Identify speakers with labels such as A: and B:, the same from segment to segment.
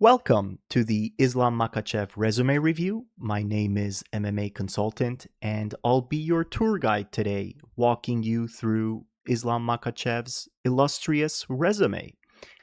A: Welcome to the Islam Makhachev resume review. My name is MMA Consultant, and I'll be your tour guide today, walking you through Islam Makhachev's illustrious resume.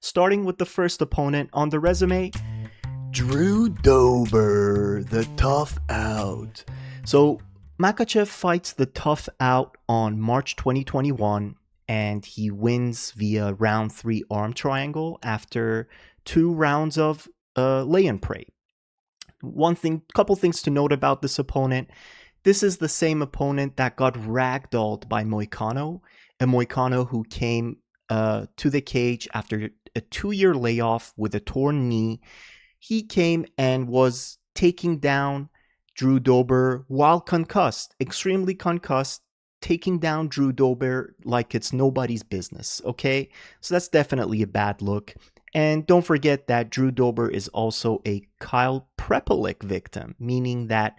A: Starting with the first opponent on the resume, Drew Dober, the tough out. So, Makhachev fights the tough out on March 2021, and he wins via round 3 arm triangle after 2 rounds of lay and pray. Couple things to note about this opponent. This is the same opponent that got ragdolled by Moicano, a Moicano who came to the cage after a 2-year layoff with a torn knee. He came and was taking down Drew Dober while concussed, extremely concussed, taking down Drew Dober like it's nobody's business, okay? So that's definitely a bad look. And don't forget that Drew Dober is also a Kyle Prepelic victim, meaning that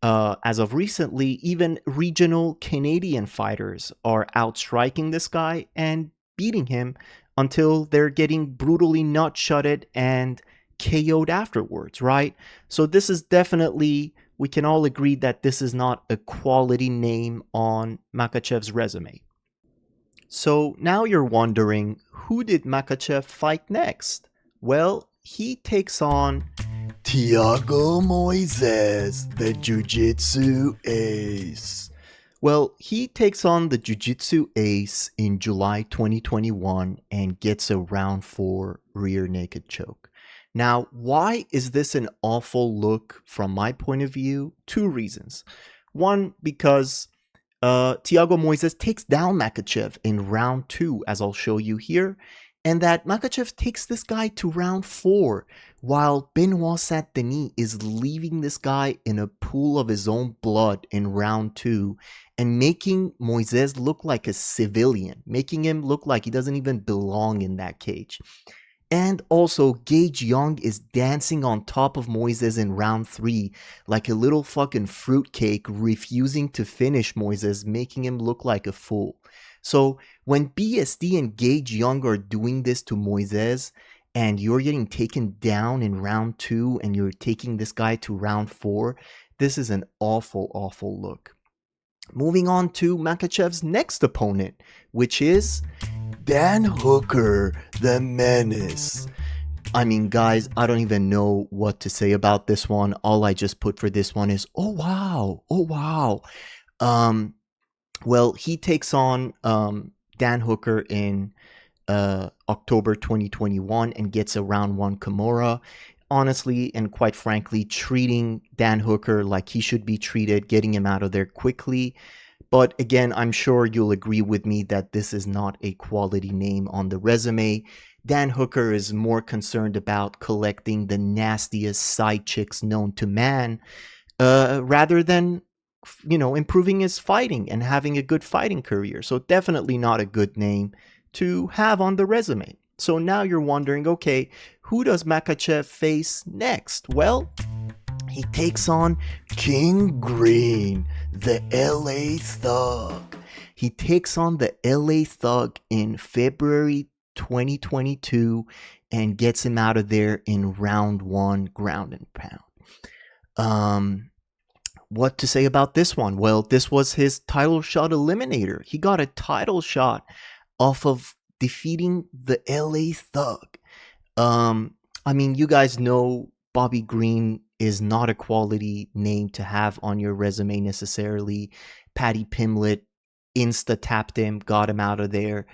A: as of recently, even regional Canadian fighters are outstriking this guy and beating him until they're getting brutally nut-shutted and KO'd afterwards, right? So this is definitely, we can all agree that this is not a quality name on Makhachev's resume. So now you're wondering, who did Makhachev fight next? Well, he takes on Thiago Moises, the Jiu-Jitsu ace. Well, he takes on the Jiu-Jitsu ace in July 2021 and gets a round 4 rear naked choke. Now, why is this an awful look from my point of view? 2 reasons. One, because Thiago Moises takes down Makhachev in round 2, as I'll show you here, and that Makhachev takes this guy to round 4, while Benoit Saint-Denis is leaving this guy in a pool of his own blood in round 2 and making Moises look like a civilian, making him look like he doesn't even belong in that cage. And also, Gage Young is dancing on top of Moises in round 3 like a little fucking fruitcake, refusing to finish Moises, making him look like a fool. So when BSD and Gage Young are doing this to Moises, and you're getting taken down in round 2 and you're taking this guy to round 4, this is an awful, awful look. Moving on to Makhachev's next opponent, which is Dan Hooker, the Menace. I mean, guys, I don't even know what to say about this one. All I just put for this one is, oh wow, oh wow. Well, he takes on Dan Hooker in October 2021 and gets a round 1 Kimura. Honestly and quite frankly, treating Dan Hooker like he should be treated, getting him out of there quickly. But again, I'm sure you'll agree with me that this is not a quality name on the resume. Dan Hooker is more concerned about collecting the nastiest side chicks known to man, rather than, improving his fighting and having a good fighting career. So definitely not a good name to have on the resume. So now you're wondering, okay, who does Makhachev face next? Well, he takes on King Green, the LA Thug. He takes on the LA Thug in February 2022 and gets him out of there in round 1 ground and pound. What to say about this one? Well, this was his title shot eliminator. He got a title shot off of defeating the LA Thug. I mean, you guys know Bobby Green is not a quality name to have on your resume necessarily. Paddy Pimblett insta-tapped him, got him out of there.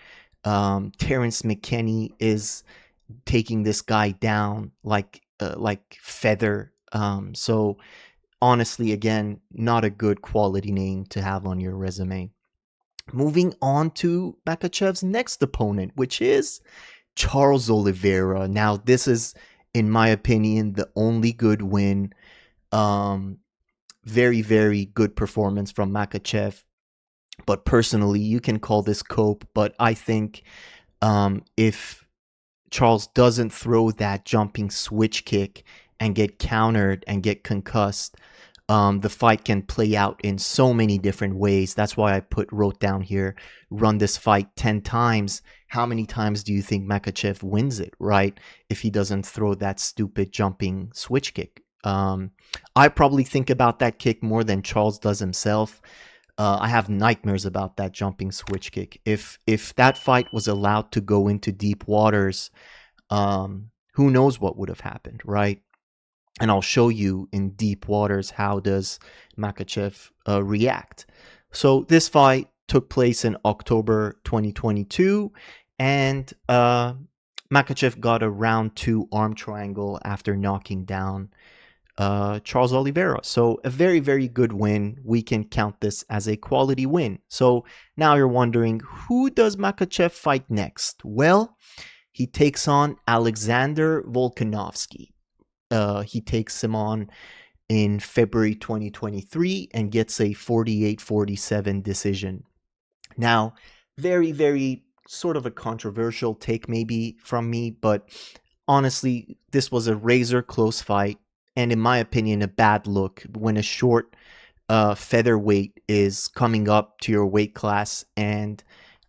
A: Terrence McKinney is taking this guy down like feather. So honestly, again, not a good quality name to have on your resume. Moving on to Makhachev's next opponent, which is Charles Oliveira. Now, this is, in my opinion, the only good win. Very, very good performance from Makhachev. But personally, you can call this cope. But I think if Charles doesn't throw that jumping switch kick and get countered and get concussed, The fight can play out in so many different ways. That's why I wrote down here, run this fight 10 times. How many times do you think Makhachev wins it, right? If he doesn't throw that stupid jumping switch kick. I probably think about that kick more than Charles does himself. I have nightmares about that jumping switch kick. If that fight was allowed to go into deep waters, who knows what would have happened, right? And I'll show you in deep waters how does Makhachev react. So this fight took place in October 2022, and Makhachev got a round 2 arm triangle after knocking down Charles Oliveira. So a very, very good win. We can count this as a quality win. So now you're wondering, who does Makhachev fight next? Well, he takes on Alexander Volkanovski. He takes him on in February 2023 and gets a 48-47 decision. Now, very, very sort of a controversial take maybe from me, but honestly, this was a razor close fight, and in my opinion, a bad look when a short featherweight is coming up to your weight class and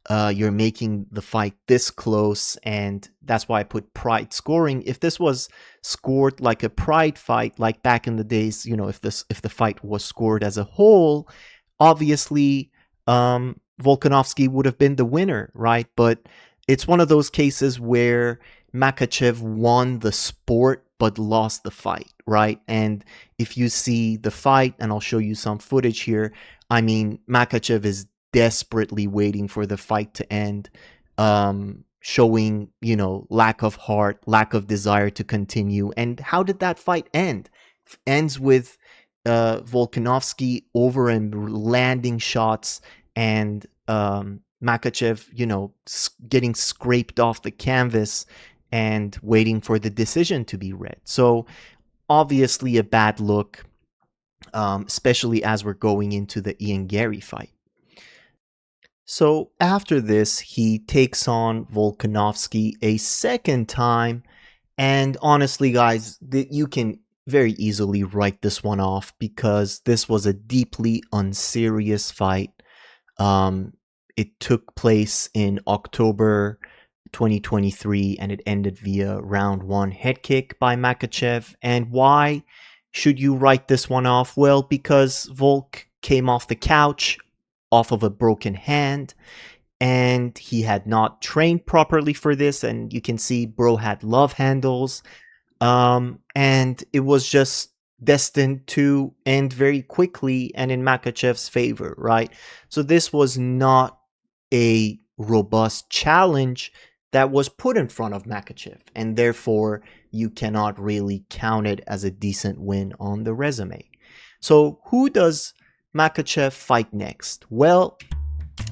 A: you're making the fight this close. And that's why I put Pride scoring. If this was scored like a Pride fight, like back in the days, if the fight was scored as a whole, obviously Volkanovski would have been the winner, right? But it's one of those cases where Makhachev won the sport but lost the fight, right? And if you see the fight, and I'll show you some footage here, I mean, Makhachev is desperately waiting for the fight to end, showing, lack of heart, lack of desire to continue. And how did that fight end? Ends with Volkanovski over and landing shots, and Makhachev, getting scraped off the canvas and waiting for the decision to be read. So obviously a bad look, especially as we're going into the Ian Garry fight. So after this, he takes on Volkanovski a second time. And honestly, guys, you can very easily write this one off because this was a deeply unserious fight. It took place in October 2023 and it ended via round 1 head kick by Makhachev. And why should you write this one off? Well, because Volk came off the couch off of a broken hand, and he had not trained properly for this, and you can see bro had love handles, and it was just destined to end very quickly and in Makhachev's favor, right? So this was not a robust challenge that was put in front of Makhachev, and therefore you cannot really count it as a decent win on the resume. So who does Makhachev fight next? Well,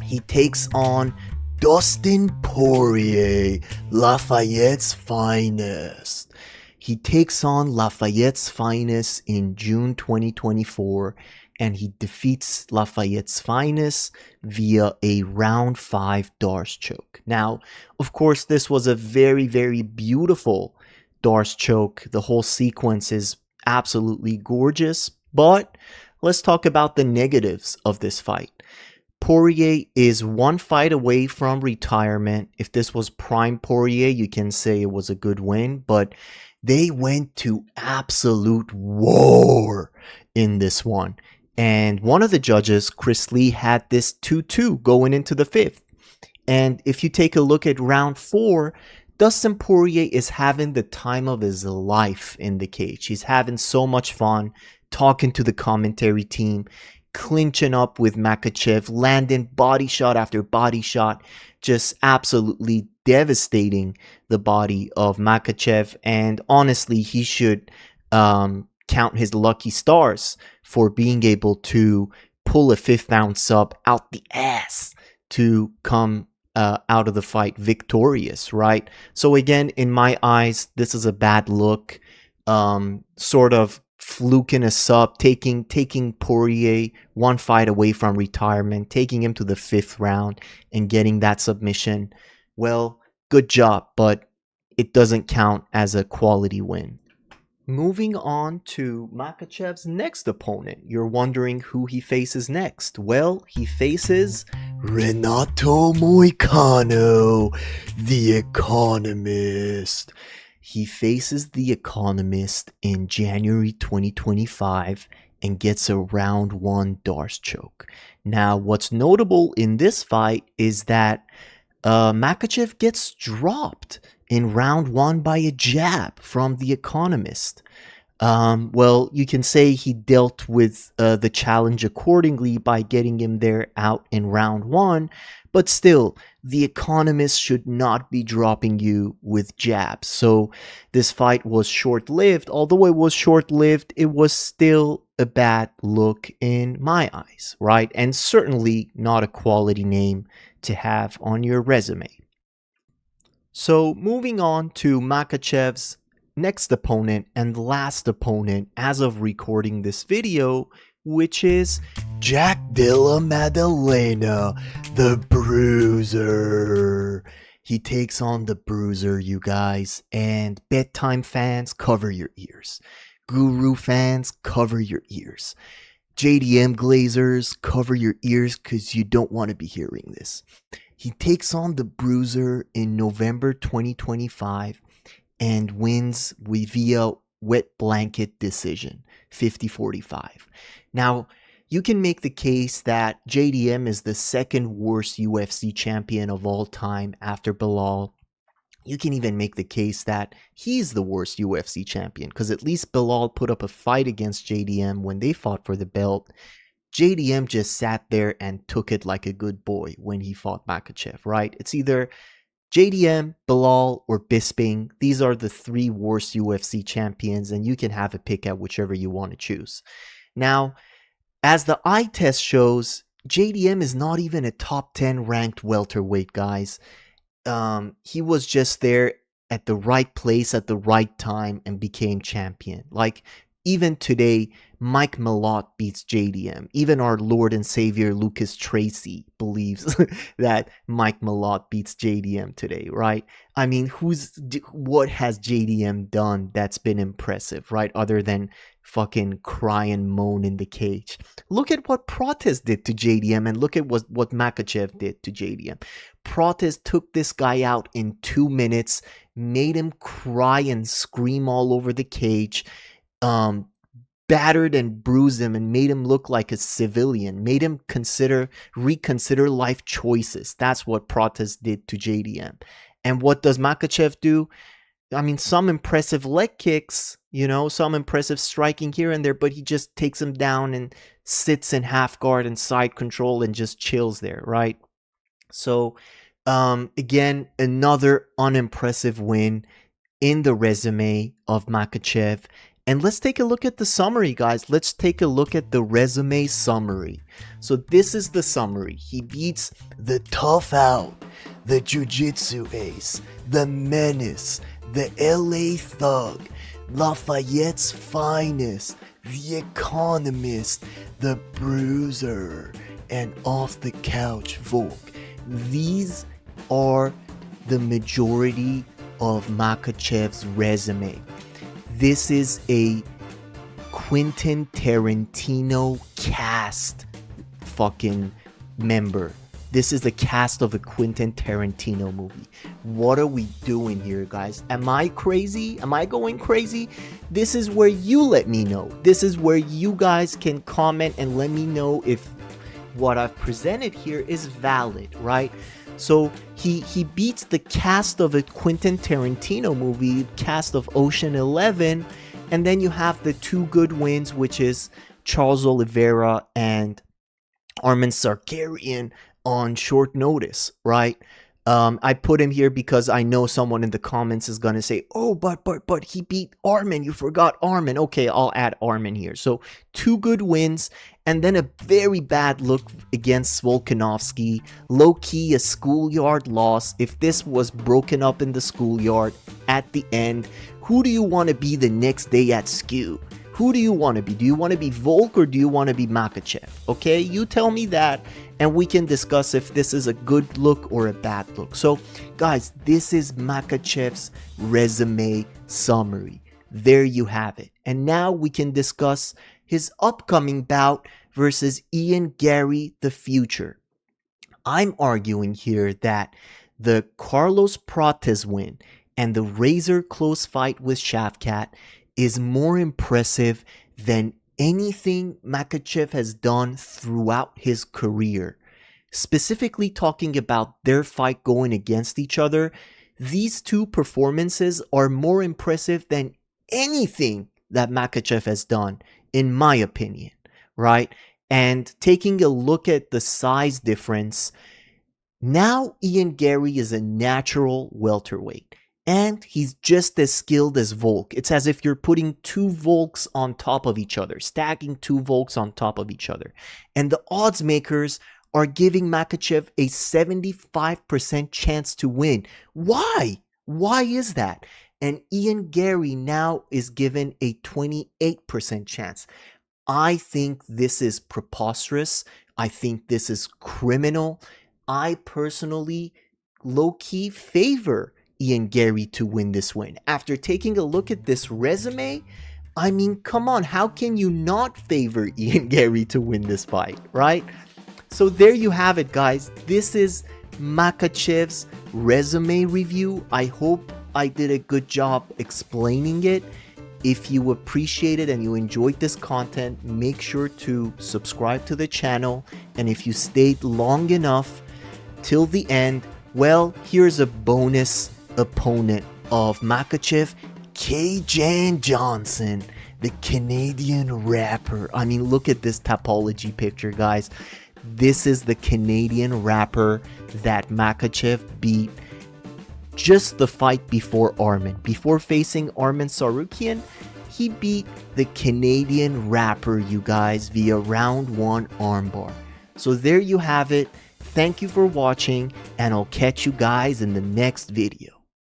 A: he takes on Dustin Porier, Lafayette's finest. He takes on Lafayette's finest in June 2024, and he defeats Lafayette's finest via a round 5 Darce choke. Now, of course, this was a very, very beautiful Darce choke. The whole sequence is absolutely gorgeous, but let's talk about the negatives of this fight. Poirier is one fight away from retirement. If this was prime Poirier, you can say it was a good win, but they went to absolute war in this one. And one of the judges, Chris Lee, had this 2-2 going into the 5th. And if you take a look at round 4, Dustin Poirier is having the time of his life in the cage. He's having so much fun, talking to the commentary team, clinching up with Makhachev, landing body shot after body shot, just absolutely devastating the body of Makhachev. And honestly, he should count his lucky stars for being able to pull a 5th round sub out the ass to come out of the fight victorious, right? So again, in my eyes, this is a bad look, sort of fluking a sub, taking Poirier one fight away from retirement, taking him to the 5th round and getting that submission. Well, good job, but it doesn't count as a quality win. Moving on to Makhachev's next opponent. You're wondering who he faces next. Well, he faces Renato Moicano, the Economist. He faces the Economist in January 2025 and gets a round 1 Darce choke. Now, what's notable in this fight is that Makhachev gets dropped in round 1 by a jab from the Economist. Well, you can say he dealt with the challenge accordingly by getting him there out in round 1, but still, the Economist should not be dropping you with jabs. So this fight was short-lived. Although it was short-lived, it was still a bad look in my eyes, right? And certainly not a quality name to have on your resume. So moving on to Makhachev's next opponent and last opponent as of recording this video, which is Jack Della Maddalena, the Bruiser. He takes on the Bruiser, you guys, and bedtime fans, cover your ears. Guru fans, cover your ears. JDM Glazers, cover your ears because you don't want to be hearing this. He takes on the Bruiser in November 2025 and wins via wet blanket decision, 50-45. Now, you can make the case that JDM is the second worst UFC champion of all time after Belal. You can even make the case that he's the worst UFC champion because at least Belal put up a fight against JDM when they fought for the belt. JDM just sat there and took it like a good boy when he fought Makhachev, right? It's either JDM, Belal, or Bisping. These are the 3 worst UFC champions, and you can have a pick at whichever you want to choose. Now, as the eye test shows, JDM is not even a top 10 ranked welterweight, guys. He was just there at the right place at the right time and became champion. Like, even today, Mike Malott beats JDM. Even our Lord and Savior Lucas Tracy believes that Mike Malott beats JDM today, right? I mean, what has JDM done that's been impressive, right? Other than fucking cry and moan in the cage. Look at what Protes did to JDM and look at what Makhachev did to JDM. Protes took this guy out in 2 minutes, made him cry and scream all over the cage, battered and bruised him and made him look like a civilian, made him reconsider life choices. That's what Protes did to JDM. And what does Makhachev do? I mean, some impressive leg kicks, some impressive striking here and there, but he just takes him down and sits in half guard and side control and just chills there, right? So, again, another unimpressive win in the resume of Makhachev. And let's take a look at the summary, guys. Let's take a look at the resume summary. So this is the summary. He beats the tough out, the jiu-jitsu ace, the menace, the LA thug, Lafayette's finest, the Economist, the Bruiser, and off the couch Volk. These are the majority of Makhachev's resume. This is a Quentin Tarantino cast fucking member. This is the cast of a Quentin Tarantino movie. What are we doing here, guys? Am I crazy? Am I going crazy? This is where you let me know. This is where you guys can comment and let me know if what I've presented here is valid, right? So he beats the cast of a Quentin Tarantino movie, cast of Ocean 11, and then you have the 2 good wins, which is Charles Oliveira and Arman Tsarkarian on short notice, right? I put him here because I know someone in the comments is going to say, oh, but he beat Arman. You forgot Arman. Okay, I'll add Arman here. So 2 good wins and then a very bad look against Volkanovski. Low-key, a schoolyard loss. If this was broken up in the schoolyard at the end, who do you want to be the next day at SKU? Who do you want to be? Do you want to be Volk or do you want to be Makhachev? Okay, you tell me that and we can discuss if this is a good look or a bad look. So, guys, this is Makhachev's resume summary. there you have it. And now we can discuss his upcoming bout versus Ian Garry, the future. I'm arguing here that the Carlos Prates win and the razor close fight with Shavkat is more impressive than anything Makhachev has done throughout his career. Specifically talking about their fight going against each other, these two performances are more impressive than anything that Makhachev has done, in my opinion, right? And taking a look at the size difference, now Ian Garry is a natural welterweight. And he's just as skilled as Volk. It's as if you're putting two Volks on top of each other, stacking two Volks on top of each other. And the odds makers are giving Makhachev a 75% chance to win. Why? Why is that? And Ian Garry now is given a 28% chance. I think this is preposterous. I think this is criminal. I personally low-key favor Ian Garry to win this win. After taking a look at this resume, I mean, come on, how can you not favor Ian Garry to win this fight, right? So there you have it, guys. This is Makhachev's resume review. I hope I did a good job explaining it. If you appreciate it and you enjoyed this content, make sure to subscribe to the channel. And if you stayed long enough till the end, well, here's a bonus opponent of Makhachev, Kayjan Johnson, the Canadian rapper. I mean, look at this topology picture, guys. This is the Canadian rapper that Makhachev beat just the fight before Arman. Before facing Arman Tsarukyan, he beat the Canadian rapper, you guys, via round 1 armbar. So there you have it. Thank you for watching, and I'll catch you guys in the next video.